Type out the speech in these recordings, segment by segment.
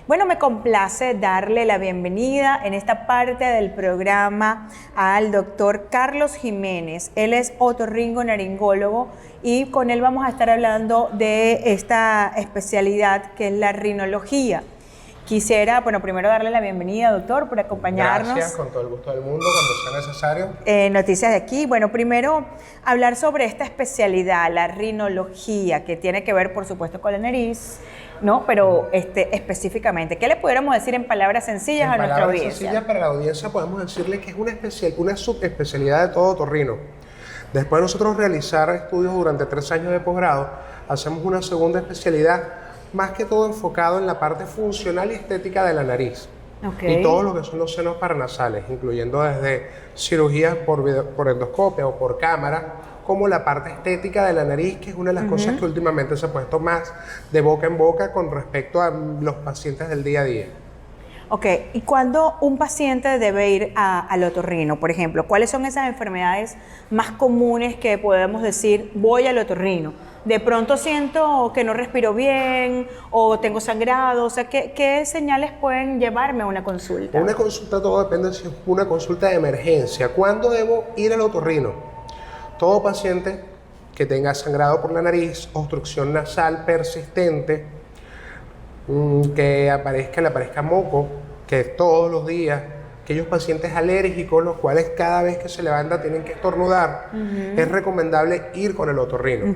Bueno, me complace darle la bienvenida en esta parte del programa al doctor Carlos Jiménez. Él es otorrinolaringólogo y con él vamos a estar hablando de esta especialidad que es la rinología. Quisiera, bueno, primero darle la bienvenida, doctor, por acompañarnos. Gracias, con todo el gusto del mundo, cuando sea necesario. Noticias de aquí. Bueno, primero hablar sobre esta especialidad, la rinología, que tiene que ver, por supuesto, con la nariz, ¿no? Pero específicamente, ¿qué le pudiéramos decir en palabras sencillas a nuestra audiencia? Sencillas para la audiencia podemos decirle que es una subespecialidad de todo otorrino. Después de nosotros realizar estudios durante 3 años de posgrado, hacemos una segunda especialidad, más que todo enfocado en la parte funcional y estética de la nariz. Y todo lo que son los senos paranasales, incluyendo desde cirugías por endoscopia o por cámara, como la parte estética de la nariz, que es una de las cosas que últimamente se ha puesto más de boca en boca con respecto a los pacientes del día a día. Ok, ¿y cuándo un paciente debe ir al otorrino, por ejemplo? ¿Cuáles son esas enfermedades más comunes que podemos decir, voy al otorrino? De pronto siento que no respiro bien o tengo sangrado, o sea, ¿qué señales pueden llevarme a una consulta? Una consulta, todo depende si es una consulta de emergencia. ¿Cuándo debo ir al otorrino? Todo paciente que tenga sangrado por la nariz, obstrucción nasal persistente, que le aparezca moco, que todos los días, aquellos pacientes alérgicos, los cuales cada vez que se levanta tienen que estornudar, es recomendable ir con el otorrino.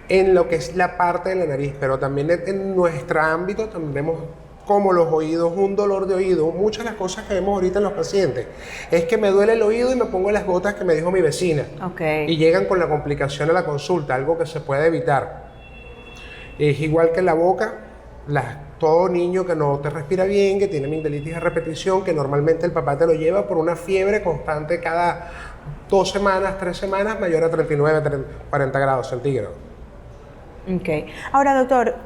En lo que es la parte de la nariz, pero también en nuestro ámbito tenemos como los oídos, un dolor de oído. Muchas de las cosas que vemos ahorita en los pacientes es que me duele el oído y me pongo las gotas que me dijo mi vecina. Y llegan con la complicación a la consulta, algo que se puede evitar. Es igual que en la boca, todo niño que no te respira bien, que tiene amigdalitis a repetición, que normalmente el papá te lo lleva por una fiebre constante cada 2 semanas, 3 semanas, mayor a 39, 40 grados centígrados. Ahora, doctor,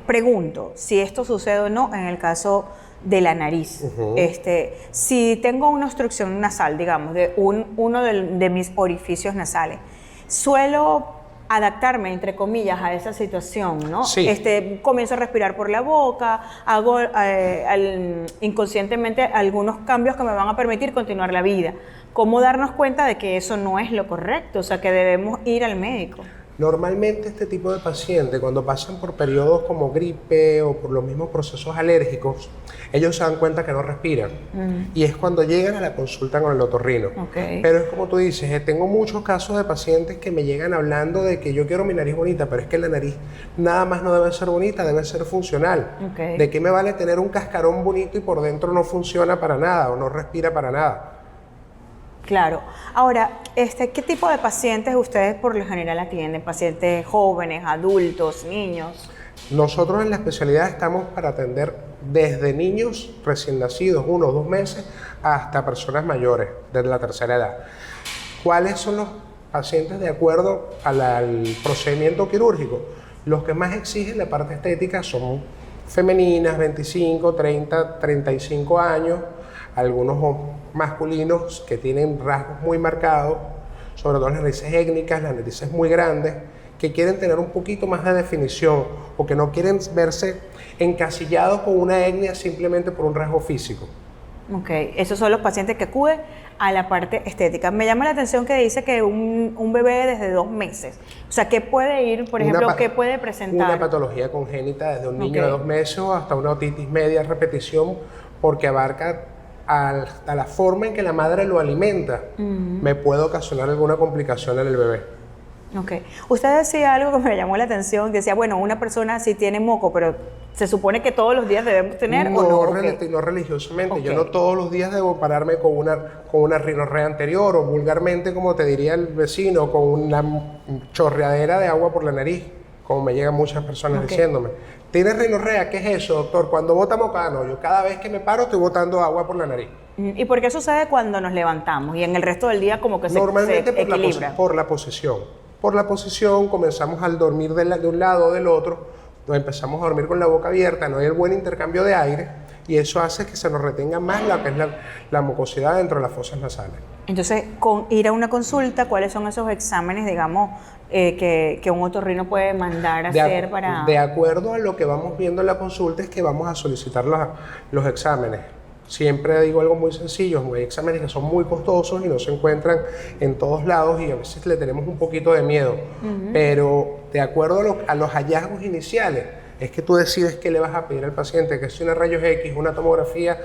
pregunto si esto sucede o no en el caso de la nariz. Si tengo una obstrucción nasal, digamos, de uno de mis orificios nasales, suelo adaptarme, entre comillas, a esa situación, ¿no? Sí. Comienzo a respirar por la boca, hago inconscientemente algunos cambios que me van a permitir continuar la vida. ¿Cómo darnos cuenta de que eso no es lo correcto? O sea, que debemos ir al médico. Normalmente este tipo de pacientes, cuando pasan por periodos como gripe o por los mismos procesos alérgicos, ellos se dan cuenta que no respiran. Y es cuando llegan a la consulta con el otorrino. Pero es como tú dices, tengo muchos casos de pacientes que me llegan hablando de que yo quiero mi nariz bonita, pero es que la nariz nada más no debe ser bonita, debe ser funcional. ¿De qué me vale tener un cascarón bonito y por dentro no funciona para nada o no respira para nada? Claro. Ahora, ¿qué tipo de pacientes ustedes por lo general atienden? ¿Pacientes jóvenes, adultos, niños? Nosotros en la especialidad estamos para atender desde niños recién nacidos, 1 o 2 meses, hasta personas mayores, desde la tercera edad. ¿Cuáles son los pacientes de acuerdo al procedimiento quirúrgico? Los que más exigen la parte estética son femeninas, 25, 30, 35 años, algunos masculinos que tienen rasgos muy marcados, sobre todo las narices étnicas, las narices muy grandes, que quieren tener un poquito más de definición o que no quieren verse encasillados con una etnia simplemente por un rasgo físico. Esos son los pacientes que acuden a la parte estética. Me llama la atención que dice que un bebé desde 2 meses. O sea, ¿qué puede ir, por ejemplo, qué puede presentar? Una patología congénita desde un niño de 2 meses hasta una otitis media a repetición, porque abarca hasta la forma en que la madre lo alimenta, me puede ocasionar alguna complicación en el bebé. Usted decía algo que me llamó la atención, decía, bueno, una persona sí tiene moco, pero ¿se supone que todos los días debemos tener o no? No religiosamente, yo no todos los días debo pararme con una rinorrea anterior o vulgarmente, como te diría el vecino, con una chorreadera de agua por la nariz, como me llegan muchas personas diciéndome. ¿Tienes rinorrea? ¿Qué es eso, doctor? Cuando bota moca, no, yo cada vez que me paro estoy botando agua por la nariz. ¿Y por qué sucede cuando nos levantamos y en el resto del día como que normalmente se equilibra? Por la posición. Por la posición comenzamos al dormir de un lado o del otro, nos empezamos a dormir con la boca abierta, no hay el buen intercambio de aire y eso hace que se nos retenga más la mucosidad dentro de las fosas nasales. Entonces, con ir a una consulta, ¿cuáles son esos exámenes, digamos, que un otorrino puede mandar a hacer para...? De acuerdo a lo que vamos viendo en la consulta es que vamos a solicitar los exámenes. Siempre digo algo muy sencillo, hay exámenes que son muy costosos y no se encuentran en todos lados y a veces le tenemos un poquito de miedo, pero de acuerdo a los hallazgos iniciales, es que tú decides qué le vas a pedir al paciente, que sea una rayos X, una tomografía,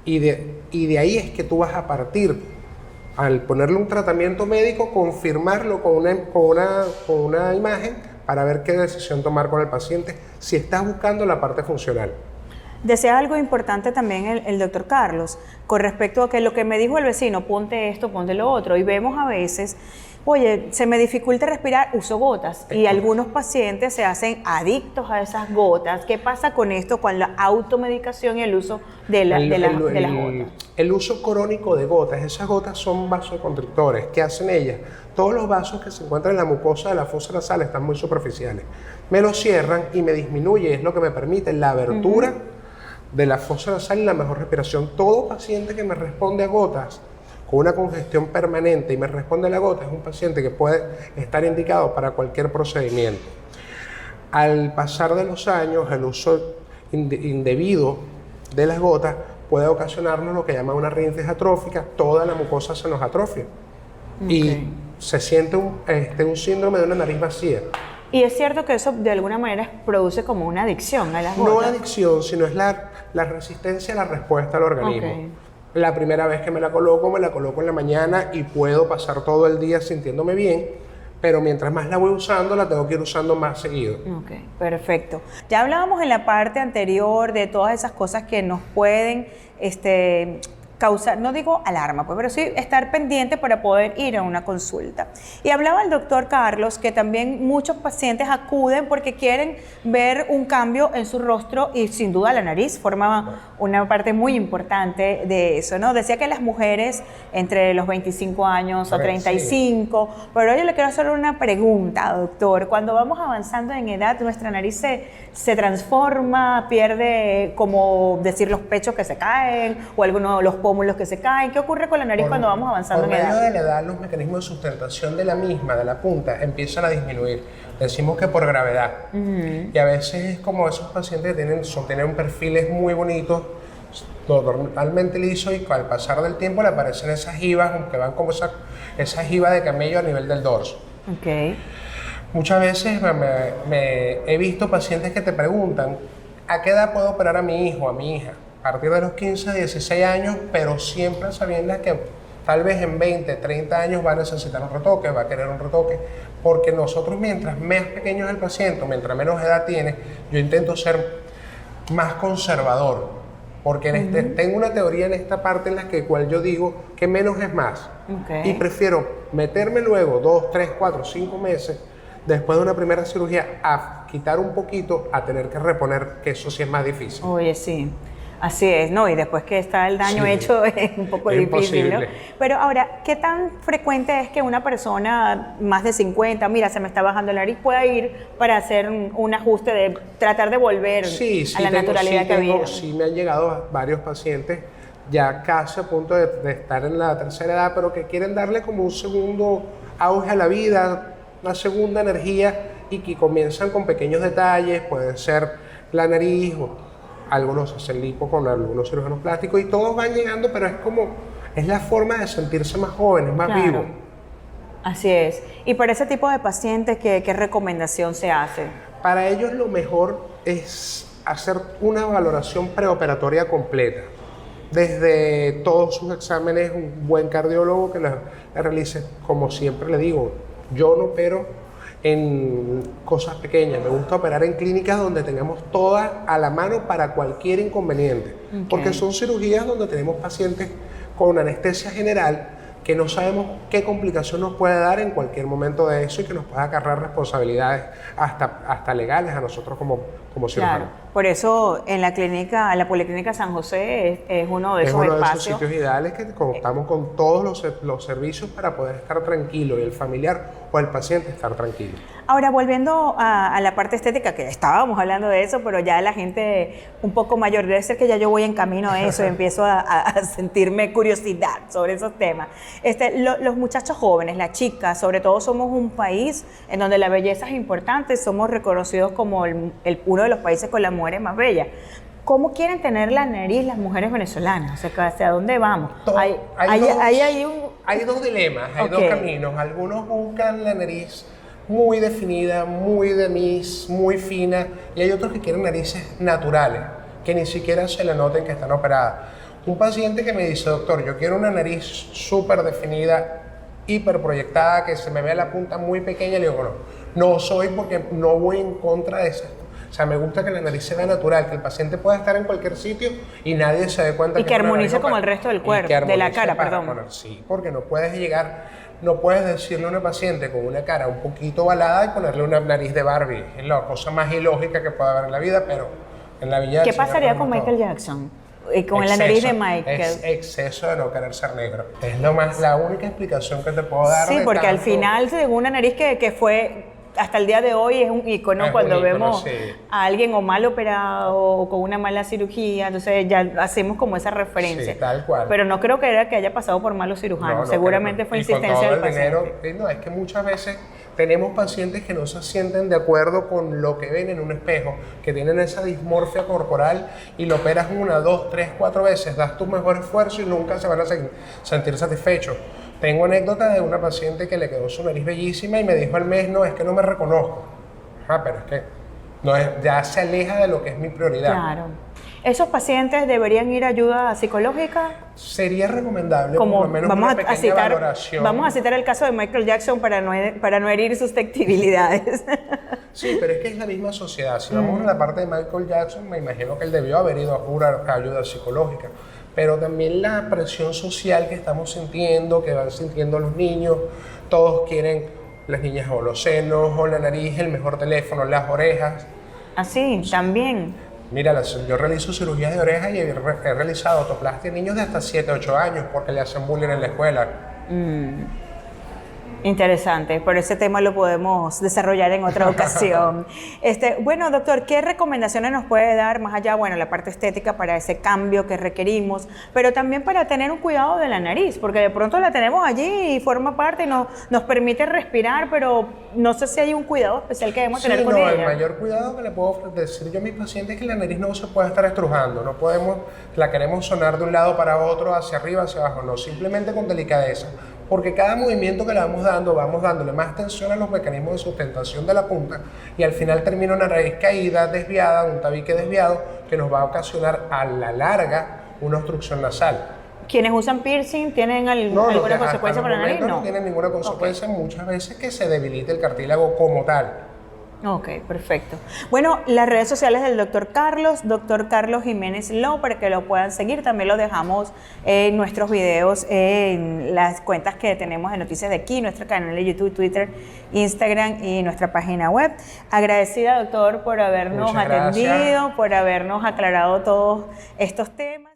y de ahí es que tú vas a partir, al ponerle un tratamiento médico, confirmarlo con una imagen para ver qué decisión tomar con el paciente, si estás buscando la parte funcional. Decía algo importante también el doctor Carlos, con respecto a que lo que me dijo el vecino, ponte esto, ponte lo otro, y vemos a veces, oye, se me dificulta respirar, uso gotas, y algunos pacientes se hacen adictos a esas gotas. ¿Qué pasa con esto, con la automedicación y el uso de las gotas? El uso crónico de gotas, esas gotas son vasoconstrictores. ¿Qué hacen ellas? Todos los vasos que se encuentran en la mucosa de la fosa nasal están muy superficiales. Me los cierran y me disminuye, es lo que me permite la abertura de la fosa nasal y la mejor respiración. Todo paciente que me responde a gotas con una congestión permanente y me responde a la gota es un paciente que puede estar indicado para cualquier procedimiento. Al pasar de los años, el uso indebido de las gotas puede ocasionarnos lo que llama una rinitis atrófica, toda la mucosa se nos atrofia y se siente un síndrome de una nariz vacía. Y es cierto que eso de alguna manera produce como una adicción a las gotas. No adicción, sino es la resistencia a la respuesta al organismo. La primera vez que me la coloco en la mañana y puedo pasar todo el día sintiéndome bien, pero mientras más la voy usando, la tengo que ir usando más seguido. Ok, perfecto. Ya hablábamos en la parte anterior de todas esas cosas que nos pueden causar, no digo alarma, pues, pero sí estar pendiente para poder ir a una consulta. Y hablaba el doctor Carlos que también muchos pacientes acuden porque quieren ver un cambio en su rostro y sin duda la nariz forma una parte muy importante de eso, ¿no? Decía que las mujeres entre los 25 años o 35, sí. Pero yo le quiero hacer una pregunta, doctor. Cuando vamos avanzando en edad, nuestra nariz se transforma, pierde, como decir, los pechos que se caen o algunos de los pómulos que se caen. ¿Qué ocurre con la nariz cuando vamos avanzando en edad? Por medio de la edad, los mecanismos de sustentación de la misma, de la punta, empiezan a disminuir. Decimos que por gravedad. Y a veces es como esos pacientes que tienen perfiles muy bonitos, totalmente lisos, y al pasar del tiempo le aparecen esas jivas, que van como esa jiba de camello a nivel del dorso. Muchas veces he visto pacientes que te preguntan, ¿a qué edad puedo operar a mi hijo o a mi hija? A partir de los 15, 16 años, pero siempre sabiendo que tal vez en 20, 30 años va a necesitar un retoque, va a querer un retoque, porque nosotros mientras más pequeño es el paciente, mientras menos edad tiene, yo intento ser más conservador, porque tengo una teoría en esta parte en la cual yo digo que menos es más, y prefiero meterme luego 2, 3, 4, 5 meses después de una primera cirugía a quitar un poquito, a tener que reponer, que eso sí es más difícil. Oye, sí. Así es, ¿no? Y después que está el daño hecho es un poco difícil, ¿no? Pero ahora, ¿qué tan frecuente es que una persona más de 50, mira, se me está bajando la nariz, pueda ir para hacer un ajuste, de tratar de volver a la naturalidad que había? Sí, me han llegado varios pacientes ya casi a punto de estar en la tercera edad, pero que quieren darle como un segundo auge a la vida, una segunda energía, y que comienzan con pequeños detalles, pueden ser la nariz, o algunos hacen lipo con algunos cirujanos plásticos, y todos van llegando, pero es la forma de sentirse más jóvenes, más vivos. Así es. Y para ese tipo de pacientes, ¿qué recomendación se hace? Para ellos lo mejor es hacer una valoración preoperatoria completa. Desde todos sus exámenes, un buen cardiólogo que la realice. Como siempre le digo, yo no opero en cosas pequeñas, me gusta operar en clínicas donde tengamos todas a la mano para cualquier inconveniente, porque son cirugías donde tenemos pacientes con anestesia general que no sabemos qué complicación nos puede dar en cualquier momento de eso y que nos pueda acarrear responsabilidades hasta legales a nosotros como cirujanos. Claro, por eso en la Policlínica San José es uno de esos espacios. Es uno de esos sitios ideales que contamos con todos los servicios para poder estar tranquilo, y el familiar o el paciente estar tranquilo. Ahora, volviendo a la parte estética, que estábamos hablando de eso, pero ya la gente un poco mayor, debe ser que ya yo voy en camino a eso y empiezo a sentirme curiosidad sobre esos temas. Los muchachos jóvenes, las chicas, sobre todo somos un país en donde la belleza es importante, somos reconocidos como uno de los países con las mujeres más bellas. ¿Cómo quieren tener la nariz las mujeres venezolanas? O sea, ¿hacia dónde vamos? Hay dos dilemas, hay dos caminos. Algunos buscan la nariz muy definida, muy de Miss, muy fina, y hay otros que quieren narices naturales, que ni siquiera se le noten que están operadas. Un paciente que me dice, doctor, yo quiero una nariz súper definida, hiper proyectada, que se me vea la punta muy pequeña, le digo, no soy, porque no voy en contra de eso. O sea, me gusta que la nariz se vea natural, que el paciente pueda estar en cualquier sitio y nadie se dé cuenta. Y que armonice como el resto del cuerpo, de la cara, perdón. Sí, porque no puedes decirle a una paciente con una cara un poquito ovalada y ponerle una nariz de Barbie. Es la cosa más ilógica que puede haber en la vida, pero en la vida... ¿Qué pasaría con Michael Jackson? Con la nariz de Michael. Es exceso de no querer ser negro. Es la única explicación que te puedo dar. Sí, porque al final, según una nariz que fue... Hasta el día de hoy es un icono cuando vemos a alguien o mal operado o con una mala cirugía, entonces ya hacemos como esa referencia. Sí, tal cual. Pero no creo que haya pasado por malos cirujanos, seguramente fue insistencia del paciente. No, es que muchas veces tenemos pacientes que no se sienten de acuerdo con lo que ven en un espejo, que tienen esa dismorfia corporal y lo operas 1, 2, 3, 4 veces, das tu mejor esfuerzo y nunca se van a sentir satisfechos. Tengo anécdota de una paciente que le quedó su nariz bellísima y me dijo al mes, no, es que no me reconozco. Pero es que ya se aleja de lo que es mi prioridad. Claro. ¿Esos pacientes deberían ir a ayuda psicológica? Sería recomendable, por lo menos una pequeña valoración. Vamos a citar el caso de Michael Jackson para no herir susceptibilidades. Sí, pero es que es la misma sociedad. Si vamos a la parte de Michael Jackson, me imagino que él debió haber ido a ayuda psicológica. Pero también la presión social que estamos sintiendo, que van sintiendo los niños, todos quieren, las niñas o los senos, o la nariz, el mejor teléfono, las orejas. Así, también. Mira, yo realizo cirugías de orejas y he realizado autoplastia en niños de hasta 7, 8 años porque le hacen bullying en la escuela. Interesante, pero ese tema lo podemos desarrollar en otra ocasión. Bueno, doctor, ¿qué recomendaciones nos puede dar más allá, la parte estética para ese cambio que requerimos, pero también para tener un cuidado de la nariz? Porque de pronto la tenemos allí y forma parte y nos permite respirar, pero no sé si hay un cuidado especial que debemos tener con ella. El mayor cuidado que le puedo decir yo a mis pacientes es que la nariz no se puede estar estrujando, no podemos, la queremos sonar de un lado para otro, hacia arriba, hacia abajo, no, simplemente con delicadeza. Porque cada movimiento que le vamos dándole más tensión a los mecanismos de sustentación de la punta y al final termina una raíz caída, desviada, un tabique desviado que nos va a ocasionar a la larga una obstrucción nasal. ¿Quienes usan piercing tienen alguna consecuencia para la nariz? No tienen ninguna consecuencia, muchas veces que se debilite el cartílago como tal. Ok, perfecto. Bueno, las redes sociales del doctor Carlos Jiménez Law, para que lo puedan seguir. También lo dejamos en nuestros videos, en las cuentas que tenemos de Noticias de Aquí, nuestro canal de YouTube, Twitter, Instagram y nuestra página web. Agradecida, doctor, por habernos atendido, por habernos aclarado todos estos temas.